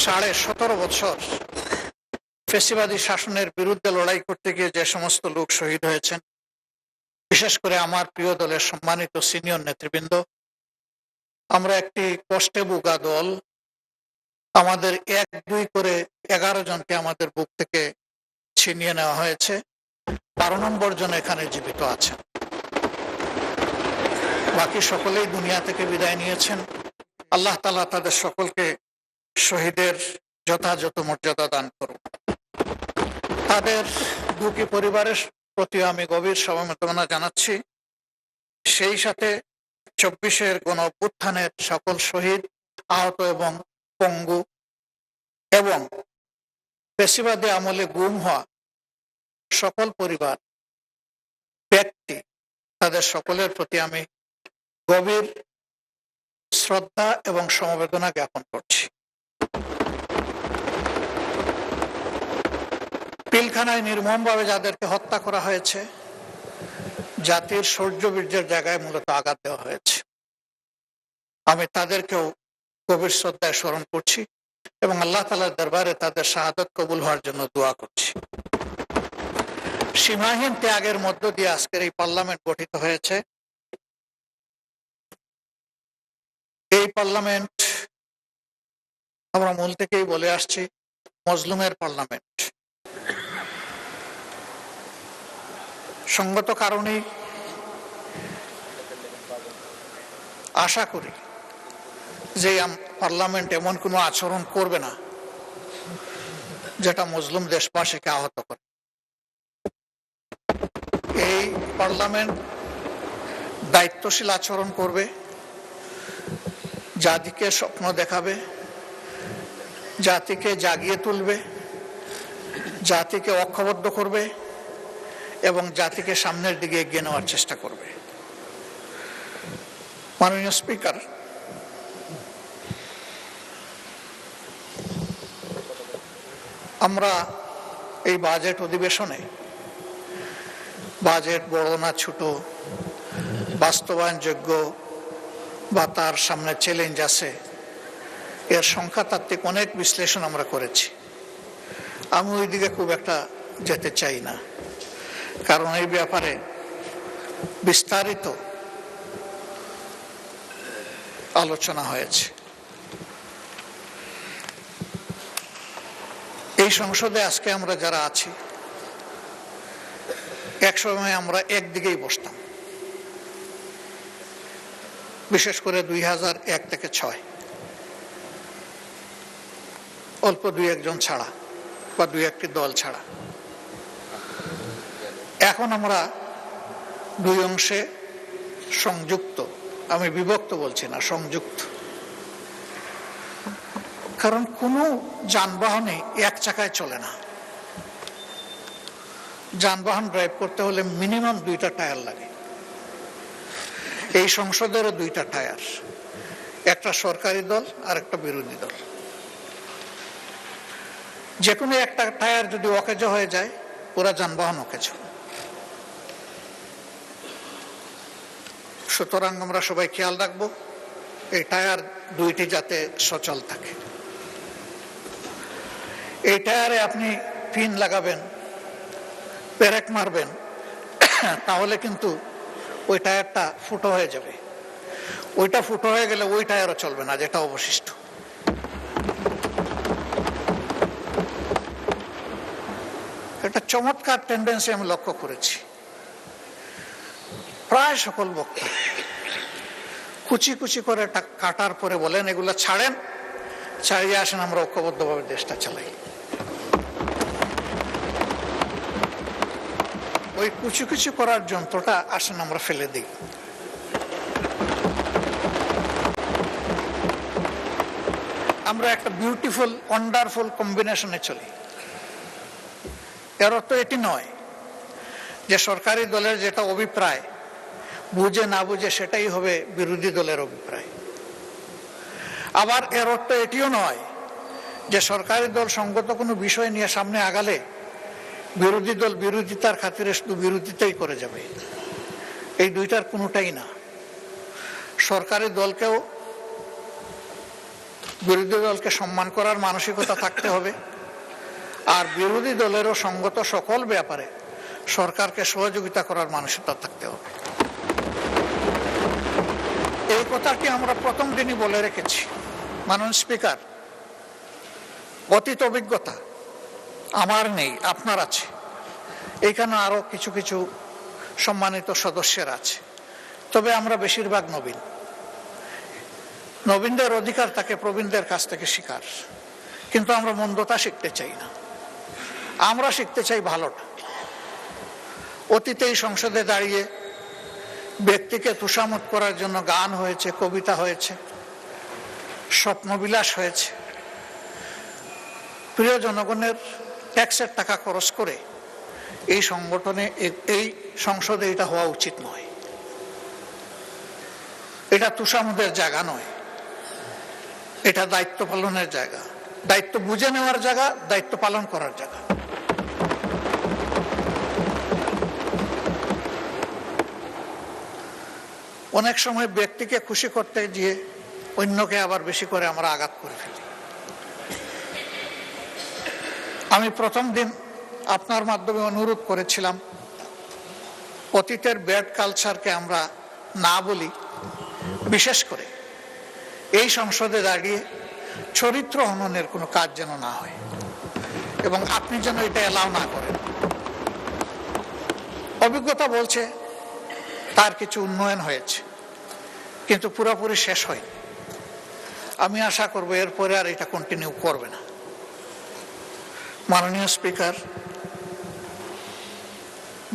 17.5 বছর ফ্যাসিবাদী শাসনের বিরুদ্ধে লড়াই করতে গিয়ে যে সমস্ত লোক শহীদ হয়েছেন, বিশেষ করে আমার প্রিয় দলের সম্মানিত সিনিয়র নেতৃবৃন্দ, আমরা একটি কষ্টে ভোগা দল। আমাদের 1-2 করে 11 জনকে আমাদের বুক থেকে ছিনিয়ে নেওয়া হয়েছে। 12 নম্বর জন এখানে জীবিত আছেন, বাকি সকলেই দুনিয়া থেকে বিদায় নিয়েছেন। আল্লাহ তাআলা তাদের সকলকে শহীদের যথাযথ মর্যাদা দান করুন। তাদের দুঃখী পরিবারের প্রতি আমি গভীর সমবেদনা জানাচ্ছি। সেই সাথে 24-এর গণ অভ্যুত্থানের সকল শহীদ, আহত এবং পঙ্গু এবং ফ্যাসিবাদী আমলে গুম হওয়া সকল পরিবার, ব্যক্তি, তাদের সকলের প্রতি আমি গভীর শ্রদ্ধা এবং সমবেদনা জ্ঞাপন করছি। পিলখানায় নির্মমভাবে যাদেরকে হত্যা করা হয়েছে, জাতির শৌর্যবীর্যের জায়গায় মূলত আঘাত দেওয়া হয়েছে, আমি তাদেরকেও গভীর শ্রদ্ধায় স্মরণ করছি এবং আল্লাহ তাআলার দরবারে তাদের শাহাদাত কবুল হওয়ার জন্য দোয়া করছি। সীমাহীন ত্যাগের মধ্য দিয়ে আজকের এই পার্লামেন্ট গঠিত হয়েছে। এই পার্লামেন্ট আমরা মূল থেকেই বলে আসছি, মজলুমের পার্লামেন্ট। সঙ্গত কারণেই আশা করি যে পার্লামেন্ট এমন কোনো আচরণ করবে না যেটা মজলুম দেশবাসীকে আহত করে। এই পার্লামেন্ট দায়িত্বশীল আচরণ করবে, জাতিকে স্বপ্ন দেখাবে, জাতিকে জাগিয়ে তুলবে, জাতিকে ঐক্যবদ্ধ করবে এবং জাতিকে সামনের দিকে এগিয়ে নেওয়ার চেষ্টা করবে। মাননীয় স্পিকার, আমরা এই বাজেট অধিবেশনে বাজেট বড় না ছোট, বাস্তবায়নযোগ্য বা তার সামনে চ্যালেঞ্জ আছে, এর সংখ্যাতাত্ত্বিক অনেক বিশ্লেষণ আমরা করেছি। আমি ওই দিকে খুব একটা যেতে চাই না, কারণ এই ব্যাপারে বিস্তারিত আলোচনা হয়েছে। এই সংসদে আজকে আমরা যারা আছি, একসময় আমরা একদিকেই বসতাম, বিশেষ করে 2001 থেকে 2006, অল্প 2-1 জন ছাড়া বা 2-1টি দল ছাড়া। এখন আমরা 2 অংশে সংযুক্ত, আমি বিভক্ত বলছি না, সংযুক্ত। কারণ কোনো যানবাহনই এক চাকায় চলে না। যানবাহন ড্রাইভ করতে হলে মিনিমাম 2টা টায়ার লাগে। এই সংসদেরও 2টা টায়ার, একটা সরকারি দল আর একটা বিরোধী দল। যে কোনো একটা টায়ার যদি অকেজো হয়ে যায়, পুরা যানবাহন অকেজো। সুতরাং আমরা সবাই খেয়াল রাখবো এই টায়ার 2টি যাতে সচল থাকে। এই টায়ারে আপনি পিন লাগাবেন, পেরেক মারবেন, তাহলে কিন্তু ওই টায়ারটা ফুটো হয়ে যাবে। ওইটা ফুটো হয়ে গেলে ওই টায়ারও চলবে না, যেটা অবশিষ্ট। একটা চমৎকার টেন্ডেন্সি আমি লক্ষ্য করেছি, প্রায় সকল বক্তা কুচি কুচি করে কাটার পরে বলেন, এগুলো ছাড়েন, ছাড়িয়ে আসেন, আমরা ঐক্যবদ্ধভাবে দেশটা চালাই। ওই কুচি কুচি করার যন্ত্রটা আসেন আমরা ফেলে দিই। আমরা একটা বিউটিফুল ওয়ান্ডারফুল কম্বিনেশনে চলি। এর অর্থ এটি নয় যে সরকারি দলের যেটা অভিপ্রায়, বুঝে না বুঝে সেটাই হবে বিরোধী দলের অভিপ্রায়। আবার এর অর্থ এটিও নয় যে সরকারি দল সঙ্গত কোনো বিষয় নিয়ে সামনে আগালে বিরোধী দল বিরোধিতার খাতিরে শুধু বিরোধিতাই করে যাবে। এই 2টার কোনোটাই না। সরকারি দলকেও বিরোধী দলকে সম্মান করার মানসিকতা থাকতে হবে, আর বিরোধী দলেরও সঙ্গত সকল ব্যাপারে সরকারকে সহযোগিতা করার মানসিকতা থাকতে হবে। এই কথাটি আমরা প্রথম দিনই বলে রেখেছি। মাননীয় স্পিকার, অতীত অভিজ্ঞতা আমার নেই, আপনার আছে। এইখানে আরো কিছু কিছু সম্মানিত সদস্যের আছে, তবে আমরা বেশিরভাগ নবীন। নবীনদের অধিকার থাকে প্রবীণদের কাছ থেকে শিকার, কিন্তু আমরা মন্দতা শিখতে চাই না, আমরা শিখতে চাই ভালোটা। অতীতে এই সংসদে দাঁড়িয়ে ব্যক্তিকে তুষামত করার জন্য গান হয়েছে, কবিতা হয়েছে, স্বপ্নবিলাস হয়েছে। প্রিয় জনগণের ট্যাক্সের টাকা খরচ করে এই সংগঠনে, এই সংসদে এটা হওয়া উচিত নয়। এটা তুষামতের জায়গা নয়, এটা দায়িত্ব পালনের জায়গা, দায়িত্ব বুঝে নেওয়ার জায়গা, দায়িত্ব পালন করার জায়গা। অনেক সময় ব্যক্তিকে খুশি করতে গিয়ে অন্যকে আবার বেশি করে আমরা আঘাত করে ফেলি। আমি প্রথম দিন আপনার মাধ্যমে অনুরোধ করেছিলাম অতীতের ব্যাড কালচারকে আমরা না বলি, বিশেষ করে এই সংসদে দাঁড়িয়ে চরিত্র হননের কোনো কাজ যেন না হয়, এবং আপনি যেন এটা এলাও না করেন। অভিজ্ঞতা বলছে তার কিছু উন্নয়ন হয়েছে, কিন্তু পুরোপুরি শেষ হয়নি। আমি আশা করব এরপরে আর এটা কন্টিনিউ করবে না। মাননীয় স্পিকার,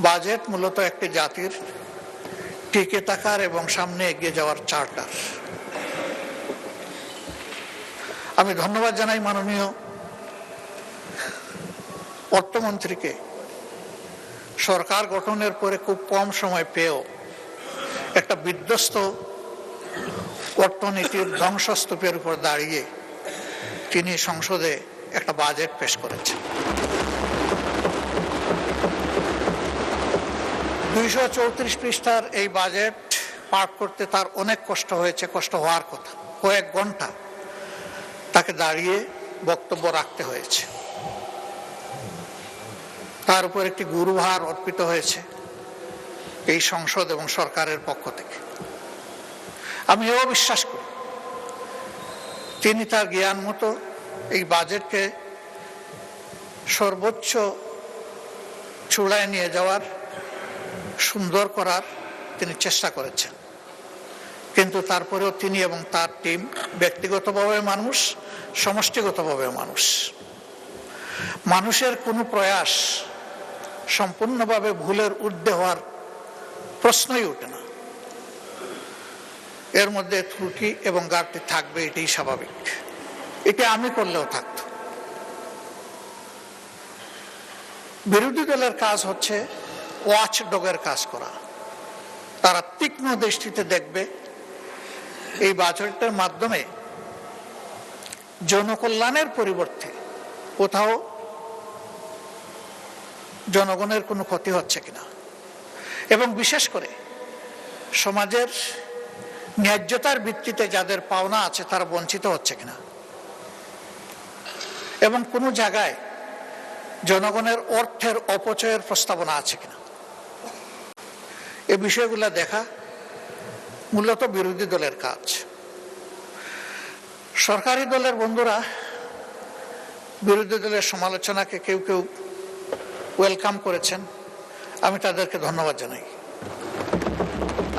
বাজেট মূলত একটি জাতির টিকে থাকার এবং সামনে এগিয়ে যাওয়ার চার্টার। আমি ধন্যবাদ জানাই মাননীয় অর্থমন্ত্রীকে, সরকার গঠনের পরে খুব কম সময় পেয়েও একটা বিধ্বস্ত অর্থনীতির ধ্বংসস্তূপের উপর দাঁড়িয়ে তিনি সংসদে একটা বাজেট পেশ করেছেন। 234 পৃষ্ঠার এই বাজেট পাঠ করতে তার অনেক কষ্ট হয়েছে, কষ্ট হওয়ার কথা। কয়েক ঘন্টা তাকে দাঁড়িয়ে বক্তব্য রাখতে হয়েছে। তার উপর একটি গুরুভার অর্পিত হয়েছে এই সংসদ এবং সরকারের পক্ষ থেকে। আমি এও বিশ্বাস করি তিনি তার জ্ঞান মতো এই বাজেটকে সর্বোচ্চ চূড়ায় নিয়ে যাওয়ার, সুন্দর করার তিনি চেষ্টা করেছেন। কিন্তু তারপরেও তিনি এবং তার টিম ব্যক্তিগতভাবে মানুষ, সমষ্টিগতভাবে মানুষ। মানুষের কোনো প্রয়াস সম্পূর্ণভাবে ভুলের ঊর্ধ্বে হওয়ার প্রশ্নই ওঠে না। এর মধ্যে ত্রুটি এবং ঘাটতি থাকবে, এটাই স্বাভাবিক। এটা আমি করলেও থাকত। বিরোধী দলের কাজ হচ্ছে ওয়াচ ডগের কাজ করা। তারা তীক্ষ্ণ দৃষ্টিতে দেখবে এই বাজেটের মাধ্যমে জনকল্যাণের পরিবর্তে কোথাও জনগণের কোনো ক্ষতি হচ্ছে কিনা, এবং বিশেষ করে সমাজের ন্যায্যতার ভিত্তিতে যাদের পাওনা আছে তারা বঞ্চিত হচ্ছে কিনা, এবং কোনো জায়গায় জনগণের অর্থের অপচয়ের প্রস্তাবনা আছে কিনা, এই বিষয়গুলো দেখা মূলত বিরোধী দলের কাজ। সরকারি দলের বন্ধুরা বিরোধী দলের সমালোচনাকে কেউ কেউ ওয়েলকাম করেছেন, আমি তাদেরকে ধন্যবাদ জানাই।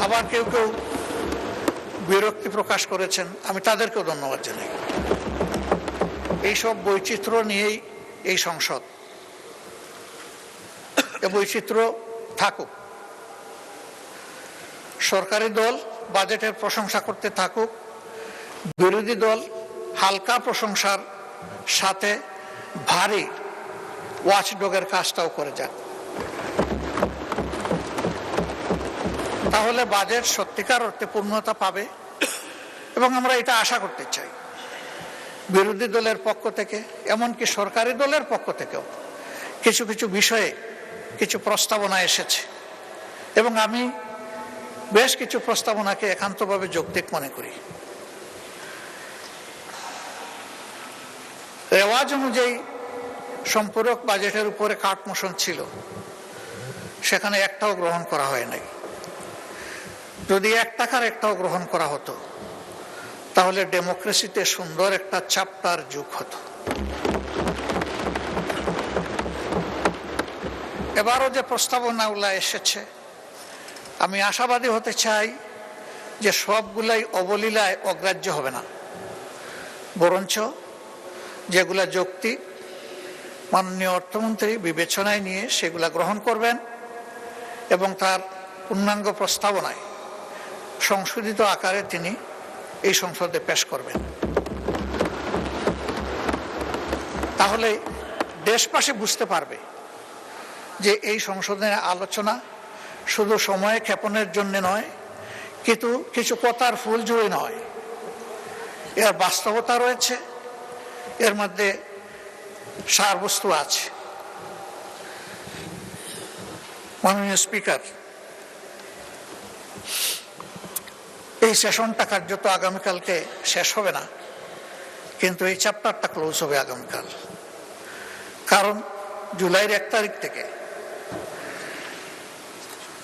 আবার কেউ কেউ বিরক্তি প্রকাশ করেছেন, আমি তাদেরকেও ধন্যবাদ জানাই। এইসব বৈচিত্র্য নিয়েই এই সংসদ, এই বৈচিত্র্য থাকুক। সরকারি দল বাজেটের প্রশংসা করতে থাকুক, বিরোধী দল হালকা প্রশংসার সাথে ভারী ওয়াচডগের কাজটাও করে যাক। তাহলে বাজেট সত্যিকার অর্থে পূর্ণতা পাবে, এবং আমরা এটা আশা করতে চাই। বিরোধী দলের পক্ষ থেকে, এমনকি সরকারি দলের পক্ষ থেকেও কিছু কিছু বিষয়ে কিছু প্রস্তাবনা এসেছে, এবং আমি বেশ কিছু প্রস্তাবনাকে একান্তভাবে যৌক্তিক মনে করি। রেওয়াজ অনুযায়ী সম্পূরক বাজেটের উপরে কাট মোশন ছিল, সেখানে একটাও গ্রহণ করা হয় নাই। যদি 1 টাকার একটাও গ্রহণ করা হতো তাহলে ডেমোক্রেসিতে সুন্দর একটা চ্যাপ্টার যোগ হতো। এবারও যে প্রস্তাবনাগুলো এসেছে, আমি আশাবাদী হতে চাই যে সবগুলাই অবলীলায় অগ্রাহ্য হবে না, বরঞ্চ যেগুলা যৌক্তিক মাননীয় অর্থমন্ত্রী বিবেচনায় নিয়ে সেগুলা গ্রহণ করবেন এবং তার পূর্ণাঙ্গ প্রস্তাবনায় সংশোধিত আকারে তিনি এই সংসদে পেশ করবেন। তাহলে দেশবাসী বুঝতে পারবে যে এই সংশোধনের আলোচনা শুধু সময় ক্ষেপণের জন্য নয়, কিন্তু কিছু কথার ফুল জুড়ে নয়, এর বাস্তবতা রয়েছে, এর মধ্যে সারবস্তু আছে। মাননীয় স্পিকার, এই সেশনটা কার্যত আগামীকালকে শেষ হবে না, কিন্তু এই চ্যাপ্টারটা ক্লোজ হবে আগামীকাল। কারণ জুলাইয়ের 1 তারিখ থেকে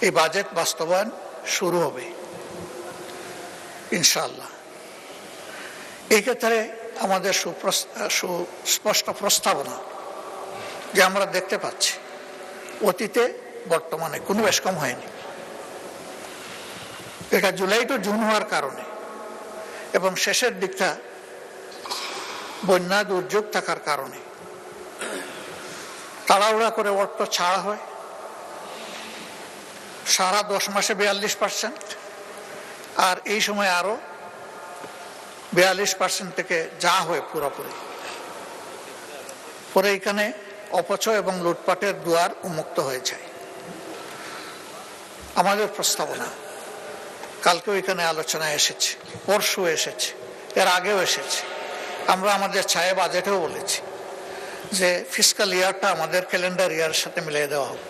এই বাজেট বাস্তবায়ন শুরু হবে ইনশাআল্লাহ। এই ক্ষেত্রে আমাদের সুস্পষ্ট প্রস্তাবনা যে আমরা দেখতে পাচ্ছি অতীতে বর্তমানে কোনো বেশ কম হয়নি। এটা জুলাই টু জুন হওয়ার কারণে এবং শেষের দিকটা বন্যা দুর্যোগ থাকার কারণে তাড়াহুড়া করে অর্থ ছাড়া হয়। সারা 10 মাসে 42%, আর এই সময় আরো 42% থেকে যা হয় পুরোপুরি। পরে এখানে অপচয় এবং লুটপাটের দুয়ার উন্মুক্ত হয়ে যায়। আমাদের প্রস্তাবনা কালকেও এখানে আলোচনায় এসেছে, পরশু এসেছে, এর আগেও এসেছে। আমরা আমাদের ছায়া বাজেটেও বলেছি যে ফিসকাল ইয়ারটা আমাদের ক্যালেন্ডার ইয়ারের সাথে মিলিয়ে দেওয়া হোক।